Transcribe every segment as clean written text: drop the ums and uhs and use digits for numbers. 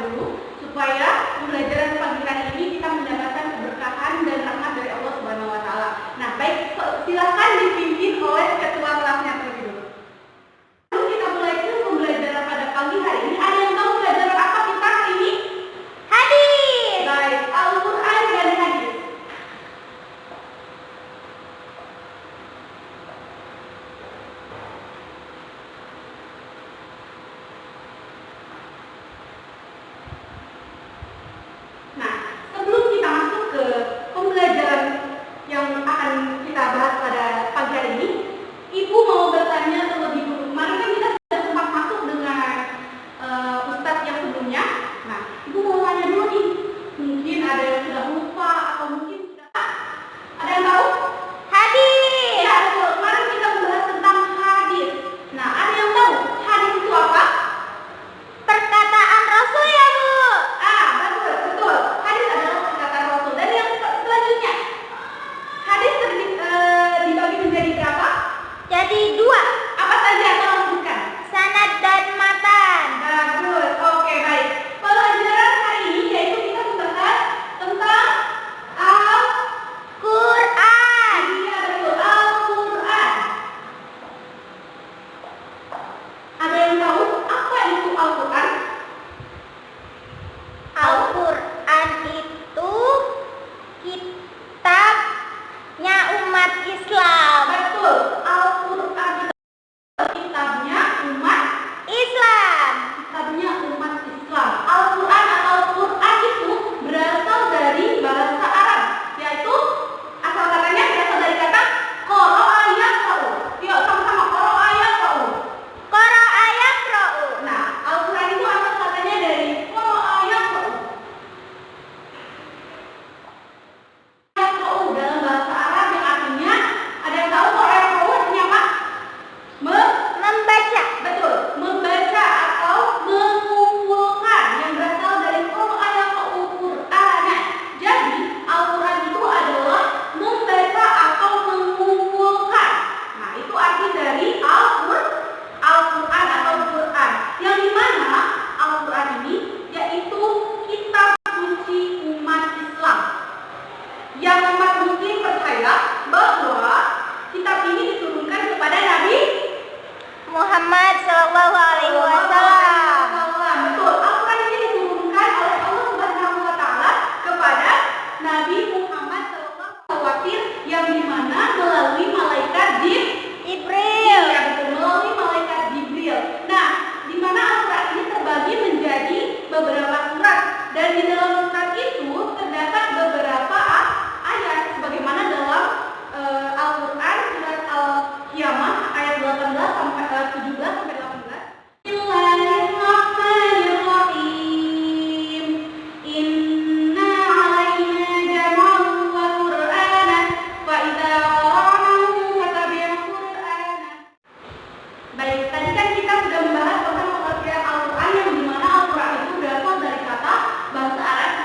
dulu supaya pembelajaran pagi hari ini kita mendapatkan keberkahan dan rahmat dari Allah Subhanahu wa taala. Nah, baik, silakan dipimpin oleh ketua kelasnya terlebih dulu. Lalu kita mulai ke pembelajaran pada pagi hari ini. Ada yang tahu pelajaran apa kita hari ini? Hadis. Baik, Al-Qur'an dan hadis. Nah, sebelum kita masuk ke pembelajaran yang akan kita bahas pada pagi hari ini, Ibu mau bertanya terlebih dulu. Kemarin kan kita sudah sempat masuk dengan Ustadz yang sebelumnya. Nah, Ibu mau tanya dulu nih. Mungkin ada yang sudah lupa atau mungkin sudah ada yang tahu? Hadis. Ya, betul. Kemarin kita membahas tentang hadis. Nah, ada yang tahu hadis itu apa? Perkataan Rasul ya, Bu. Betul, betul. Hadis adalah perkataan Rasul. Dan yang selanjutnya, hadis dibagi menjadi berapa? Jadi dua. Apa saja? Tolong sebutkan. Sanad dan matan. Bagus. Oke, baik. Pelajaran hari ini yaitu kita membahas tentang Quran. Iya, betul. Al-Quran. Ada yang tahu apa itu Al-Quran? Al-Quran itu kitabnya umat Islam. Betul. Al-Quran itu kitabnya umat Islam. Kitabnya umat Islam. Al-Quran atau Quran itu berasal dari bahasa Arab, yaitu asal katanya berasal dari kata qara'a yaqra'u. Yuk sama-sama qara'a yaqra'u. Qara'a yaqra'u. Nah, Al-Quran itu asal katanya dari qara'a yaqra'u. Yaqra'u dalam bahasa Arab yang artinya, ada yang tahu qara'a yaqra'u artinya apa? Membaca. Betul, membaca atau mengumpulkan yang berasal dari Quran atau Quran. Jadi Al-Quran itu adalah membaca atau mengumpulkan. Nah, itu arti dari Al-Quran atau Quran. Yang dimana Al-Quran ini yaitu kitab suci umat Islam. Yang umat Muslim percaya bahwa kitab ini diturunkan kepada Nabi Muhammad Sallallahu Alaihi Wasallam. Betul. Al-Quran ini diturunkan oleh Allah Subhanahu wa taala kepada Nabi Muhammad sallallahu alaihi wasallam yang dimana melalui malaikat Jibril. Ya, betul, melalui malaikat Jibril. Nah, di mana Al-Quran ini terbagi menjadi beberapa surat dan di dalam surat itu terdapat beberapa ayat sebagaimana dalam Al-Quran surat Al-Qiyamah ayat 18 sampai 17 sampai 18. Bismillahirrahmanirrahim. Inna 'alaina jam'ahu wa Qur'anan fa idza qara'nahu fattabi' Qur'ana. Baik, tadi kan kita sudah membahas tentang pengertian Al-Quran yang dimana Al-Quran itu berasal dari kata bahasa Arab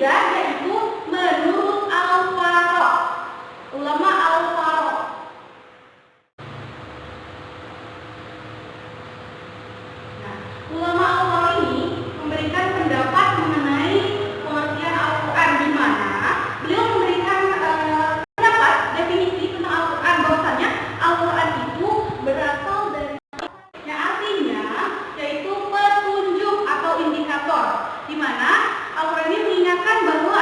ketiga yaitu menurut Al-Faraq. Ulama Al-Faraq. Nah, ulama Al-Faraq ini memberikan pendapat mengenai pengertian Al-Quran, di mana beliau memberikan pendapat definisi tentang Al-Quran, bahwasanya Al-Quran itu berasal dari yang artinya yaitu petunjuk atau indikator, di mana Al-Quran ini mengingatkan bahwa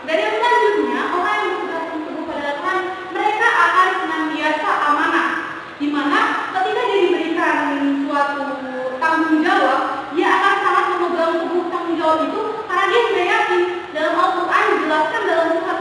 Dan yang selanjutnya, orang yang berpegang teguh pada Tuhan, mereka akan senantiasa amanah. Di mana ketika dia diberikan suatu tanggung jawab, dia akan sangat memegang teguh tanggung jawab itu karena dia sudah yakin dalam Al-Quran dijelaskan dalam surat